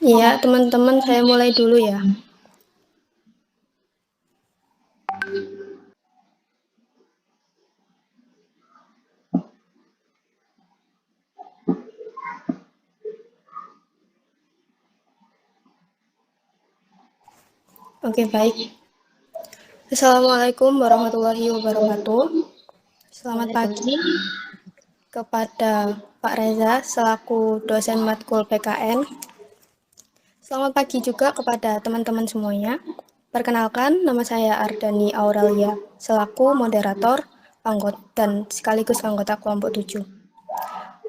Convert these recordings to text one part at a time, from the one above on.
Iya, teman-teman, saya mulai dulu ya. Oke, baik. Assalamualaikum warahmatullahi wabarakatuh. Selamat pagi kepada Pak Reza selaku dosen matkul PKN. Selamat pagi juga kepada teman-teman semuanya. Perkenalkan, nama saya Ardani Aurelia selaku moderator dan sekaligus anggota kelompok 7.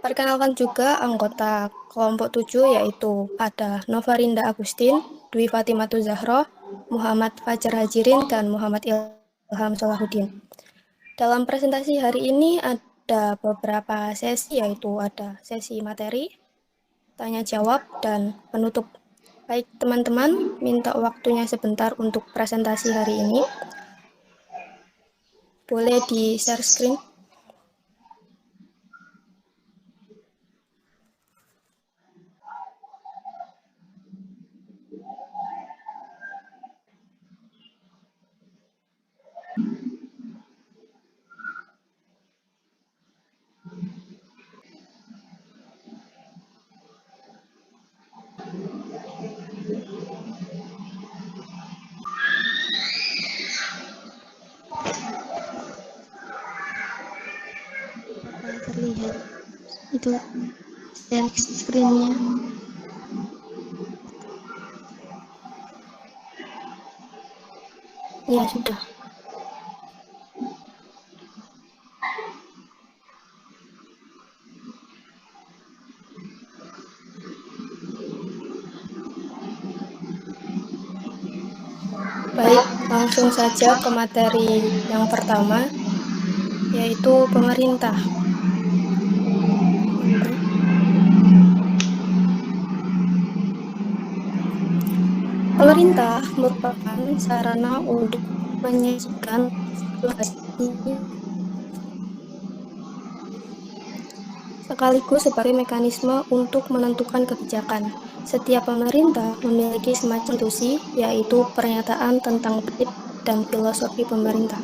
Perkenalkan juga anggota kelompok 7 yaitu ada Novarinda Agustin, Dwi Fatimatu Zahro, Muhammad Fajar Hajirin, dan Muhammad Ilham Salahuddin. Dalam presentasi hari ini ada beberapa sesi, yaitu ada sesi materi, tanya jawab, dan penutup. Baik teman-teman, minta waktunya sebentar untuk presentasi hari ini. Boleh di share screen. Apa terlihat itu share screen-nya? Ya, sudah. Baik, langsung saja ke materi yang pertama, yaitu pemerintah. Pemerintah merupakan sarana untuk menyajikan sekaligus sebagai mekanisme untuk menentukan kebijakan. Setiap pemerintah memiliki semacam institusi, yaitu pernyataan tentang prinsip dan filosofi pemerintah.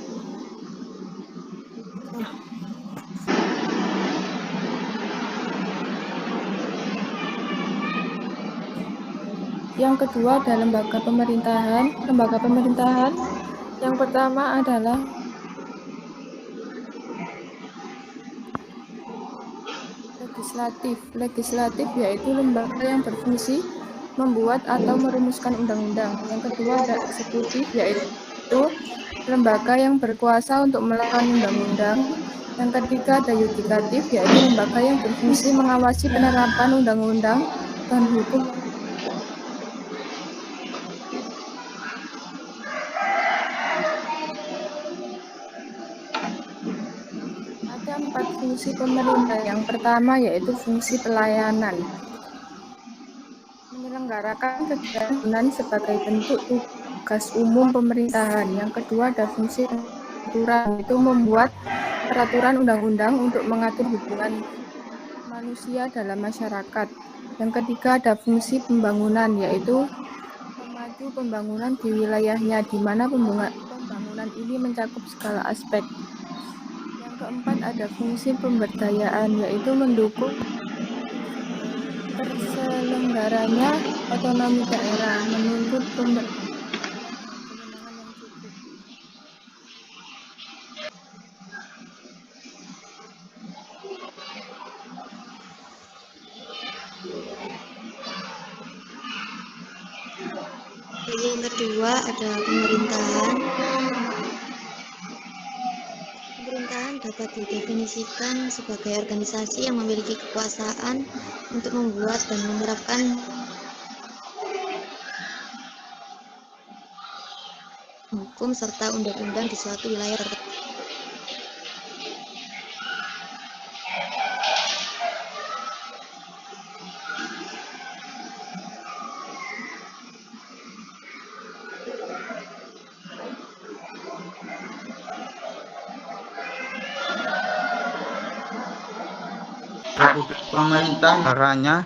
Yang kedua ada lembaga pemerintahan. Lembaga pemerintahan yang pertama adalah legislatif. Legislatif yaitu lembaga yang berfungsi membuat atau merumuskan undang-undang. Yang kedua ada eksekutif, yaitu lembaga yang berkuasa untuk melakukan undang-undang. Yang ketiga ada yudikatif, yaitu lembaga yang berfungsi mengawasi penerapan undang-undang dan hukum. Ada 4 fungsi pemerintah. Yang pertama yaitu fungsi pelayanan. Menyelenggarakan kegiatan sebagai bentuk tugas umum pemerintahan. Yang kedua ada fungsi peraturan, itu membuat peraturan undang-undang untuk mengatur hubungan manusia dalam masyarakat. Yang ketiga ada fungsi pembangunan, yaitu memacu pembangunan di wilayahnya, di mana pembangunan ini mencakup segala aspek. Yang keempat ada fungsi pemberdayaan, yaitu mendukung terselenggaranya otonomi daerah, menuntut pemberdayaan dengan kewenangan yang cukup. Yang kedua ada pemerintahan. Pemerintahan dapat didefinisikan sebagai organisasi yang memiliki kekuasaan untuk membuat dan menerapkan hukum serta undang-undang di suatu wilayah tertentu. Pemerintah caranya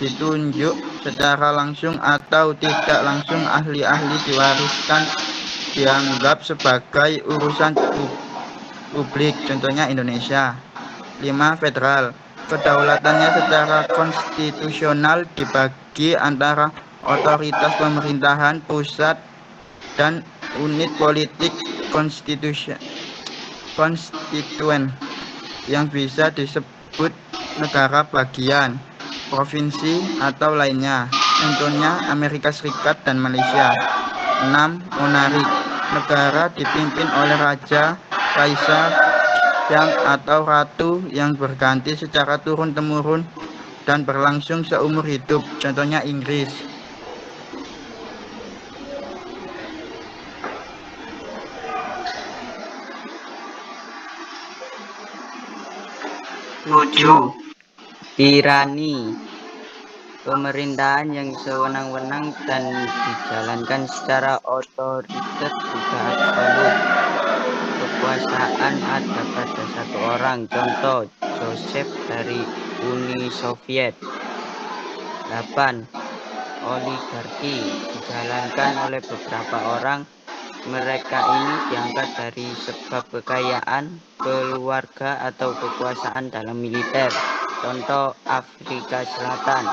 ditunjuk secara langsung atau tidak langsung. Ahli-ahli diwariskan dianggap sebagai urusan publik, contohnya Indonesia. 5. Federal. Kedaulatannya secara konstitusional dibagi antara otoritas pemerintahan pusat dan unit politik konstituen yang bisa disebut negara bagian, provinsi, atau lainnya. Contohnya Amerika Serikat dan Malaysia. 6. Monarik. Negara dipimpin oleh raja, kaisar, yang atau ratu yang berganti secara turun-temurun dan berlangsung seumur hidup. Contohnya Inggris. 7. Tirani. Pemerintahan yang sewenang-wenang dan dijalankan secara otoriter juga absolut. Kekuasaan ada pada satu orang, contoh Joseph dari Uni Soviet. 8. Oligarki dijalankan oleh beberapa orang. Mereka ini diangkat dari sebab kekayaan, keluarga, atau kekuasaan dalam militer. Contoh Afrika Selatan.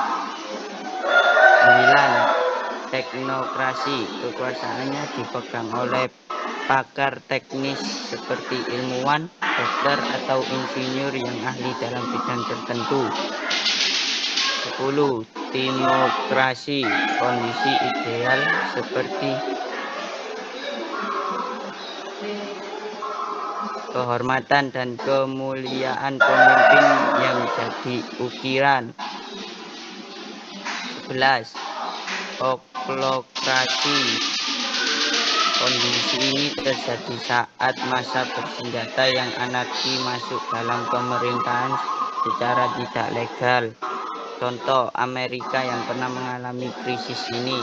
9. Teknokrasi. Kekuasaannya dipegang oleh pakar teknis seperti ilmuwan, dokter, atau insinyur yang ahli dalam bidang tertentu. 10. Demokrasi. Kondisi ideal seperti kehormatan dan kemuliaan pemimpin yang jadi ukiran. 11. Oklokrasi. Kondisi ini terjadi saat masa bersenjata yang anarki masuk dalam pemerintahan secara tidak legal. Contoh Amerika yang pernah mengalami krisis ini.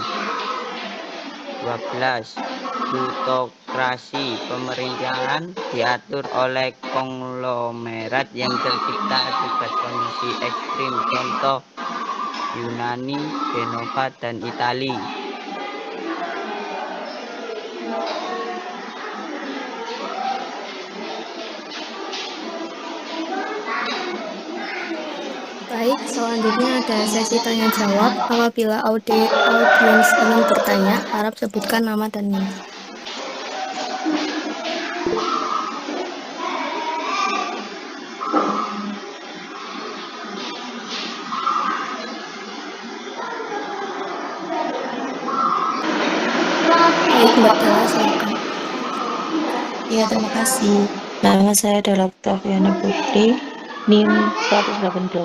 12. Plutokrasi. Pemerintahan diatur oleh konglomerat yang tercipta akibat kondisi ekstrim. Contoh Yunani, Genova, dan Italia. Baik, selanjutnya ada sesi tanya jawab. Apabila audiens ingin bertanya, harap sebutkan nama dan NIM. Baik, Mbak Dela, silakan. Ya, terima kasih. Nama saya adalah Octaviana Putri, NIM 118.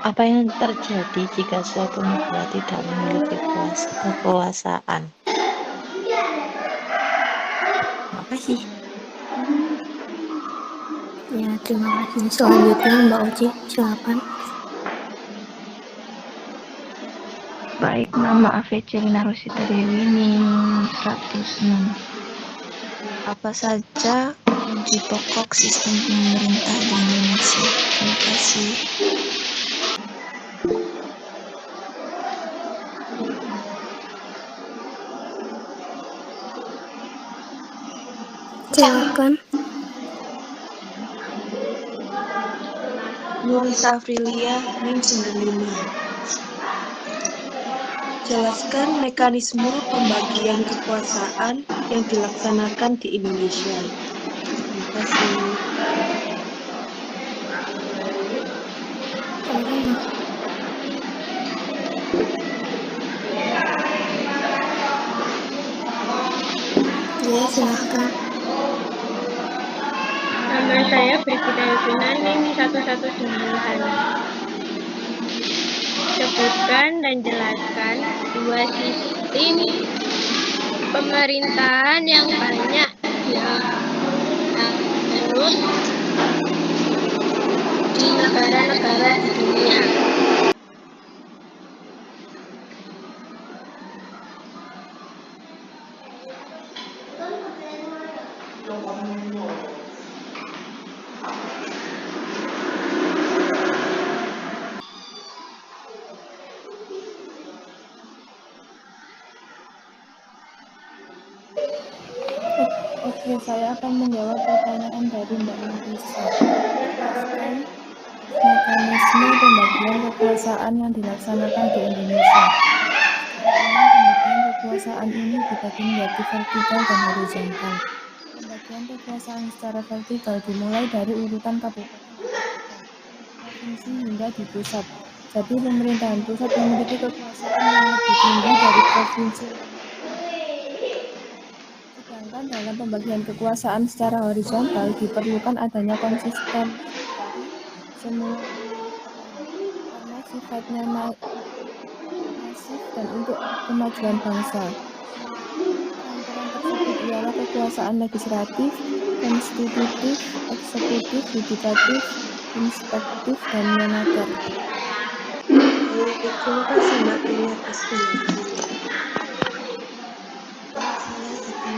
Apa yang terjadi jika suatu negara tidak memiliki kekuasaan? Terima kasih. Ya, terima kasih. Selanjutnya Mbak Oci, silakan. Baik, nama Avecelina Rosita Dewi, NIM 106. Apa saja kunci pokok sistem pemerintah di Indonesia? Terima kasih. Silakan. Nurisa Afrilia, NIM 95. Jelaskan mekanisme pembagian kekuasaan yang dilaksanakan di Indonesia. Terima kasih. Ya, silakan. Nama saya Brigida Yuvina, NIM 119. Sebutkan dan jelaskan dua sistem pemerintahan yang banyak dianut di negara-negara di dunia. saya akan menjawab pertanyaan dari Mbak Nafisa. Jelaskan mekanisme pembagian kekuasaan yang dilaksanakan di Indonesia. Secara umum, pembagian kekuasaan ini dibagi menjadi vertikal dan horizontal. Pembagian kekuasaan secara vertikal dimulai dari urutan kabupaten atau kota, provinsi hingga di pusat. Jadi pemerintahan pusat memiliki kekuasaan yang lebih tinggi dari provinsi lainnya. Sedangkan dalam pembagian kekuasaan secara horizontal diperlukan adanya konsistensi dari semua pemilik peran karena sifatnya masif dan untuk kemajuan bangsa. Peran-peran tersebut ialah kekuasaan legislatif, konstitutif, eksekutif, yudikatif, inspektif, dan moneter. Terima kasih Mbak Prima atas penjelasannya. Saya akan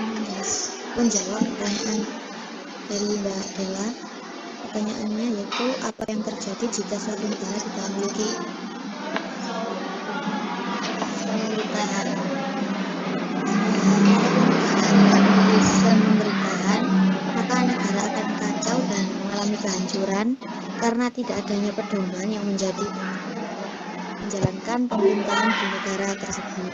menjawab pertanyaan dari Mbak Dela. Pertanyaannya yaitu apa yang terjadi jika suatu negara tidak memiliki pemerintahan. Sistem pemerintahan, maka negara akan kacau dan mengalami kehancuran karena tidak adanya pedoman yang menjalankan pemerintahan di negara tersebut.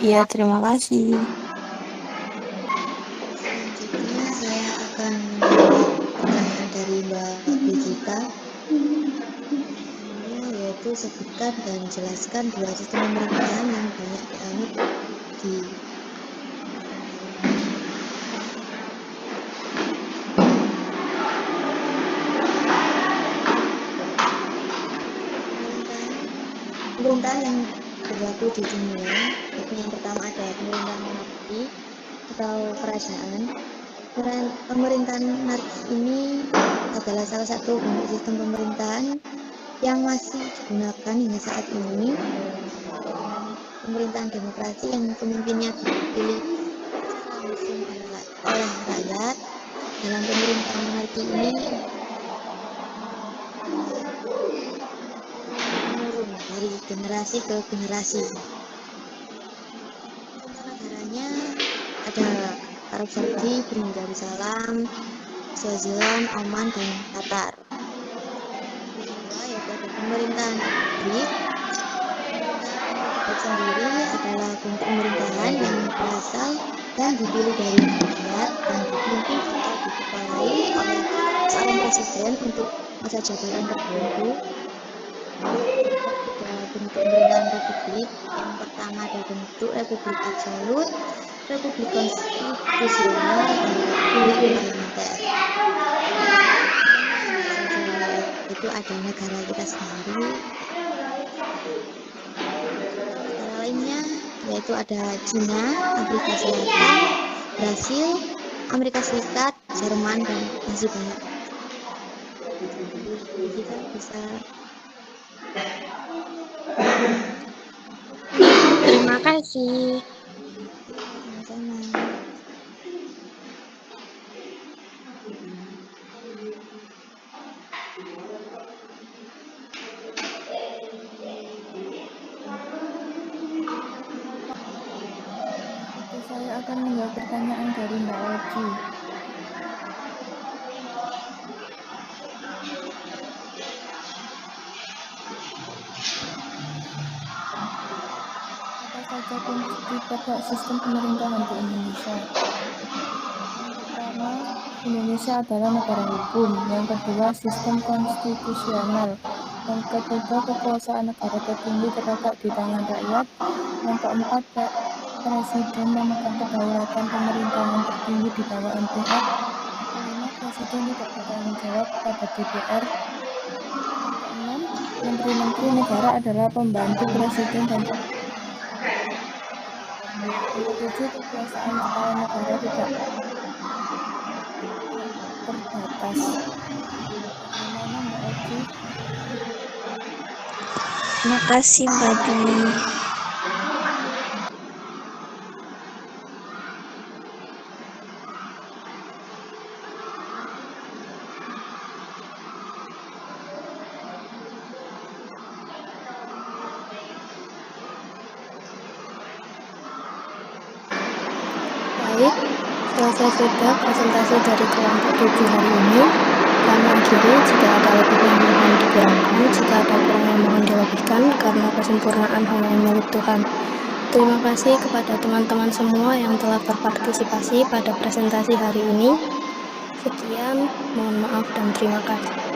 Iya, terima kasih. Selanjutnya saya akan menjawab pertanyaan dari Mbak Brigita, yaitu sebutkan dan jelaskan dua sistem pemerintahan yang banyak dianut di pemerintahan yang berlaku di dunia. Yang pertama ada pemerintahan monarki atau kerajaan. Pemerintahan monarki ini adalah salah satu bentuk sistem pemerintahan yang masih digunakan hingga saat ini. Pemerintahan demokrasi yang pemimpinnya dipilih secara langsung oleh rakyat. Dalam pemerintahan monarki ini menurun dari generasi ke generasi. Contoh negaranya ada Arab Saudi, Brunei Darussalam, Swaziland, Oman, dan Qatar. Kedua yaitu ada pemerintahan republik. Republik sendiri adalah bentuk pemerintahan yang berasal dan dipilih dari rakyat dan dipimpin atau dikepalai oleh seorang presiden untuk masa jabatan tertentu. Tiga bentuk pemerintahan republik. Yang pertama ada bentuk republik absolut, republik konstitusional, dan republik parlementer. Itu ada negara kita sendiri. Negara lainnya yaitu ada Cina, Afrika Selatan, Brasil, Amerika Serikat, Jerman, dan masih banyak. Kita bisa. Terima kasih. Sama-sama. Saya akan menjawab pertanyaan dari Mbak Oji. Apa saja kunci pokok sistem pemerintahan di Indonesia? Yang pertama, Indonesia adalah negara hukum. Yang kedua, sistem konstitusional. Yang ketiga, kekuasaan negara tertinggi terletak di tangan rakyat. Yang keempat, presiden memegang kedaulatan pemerintahan tertinggi di bawah MPR. Kelima, presiden tidak bertanggung jawab kepada DPR. Yang keenam, menteri-menteri negara adalah pembantu presiden dan yang ketujuh, kekuasaan kepala negara tidak terbatas. Bagaimana Mbak Oji? Terima kasih, Mbak Dwi. Baik, selesai sudah presentasi dari kelompok 7 hari ini. Kami akhiri, jika ada lebihnya mohon dikurangkan, jika ada kurangnya mohon dilebihkan, karena kesempurnaan hanya milik Tuhan. Terima kasih kepada teman-teman semua yang telah berpartisipasi pada presentasi hari ini. Sekian, mohon maaf dan terima kasih.